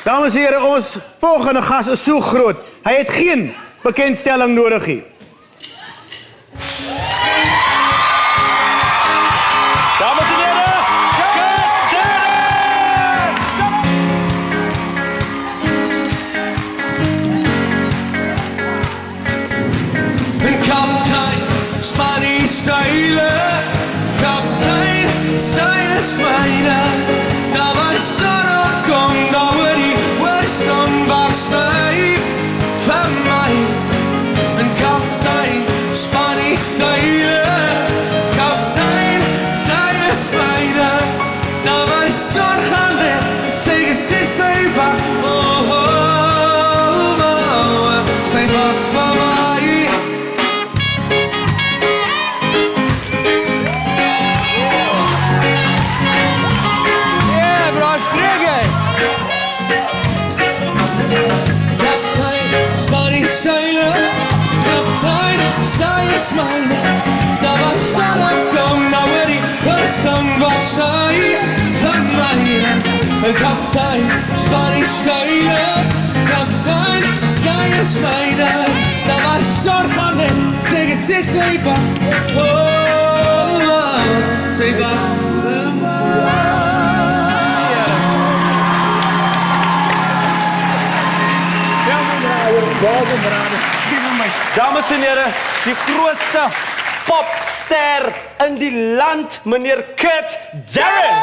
Dames en heren, ons volgende gast is so groot. Hy het geen bekendstelling nodig nie. Dames en heren, Kaptein, Spanny Sailor, Kaptein, Silas Miner. Daar was sonopkom, daar hoor die sonbak slyp van my. En Kaptein, Spanny Sailor, Kaptein, Silas Miner. Daar was die son gaan lig, en sy gesê sy wag, sy wag van my. Myne, daar was sonopkom, nou hoor die son wat sy van myne. Kaptein, Spanny Sailor, Kaptein, sy is myne. Daar was son gaan lig, sy wag, sy wag vir my. dames en heren, die grootste popster in die land, meneer Kurt Darren.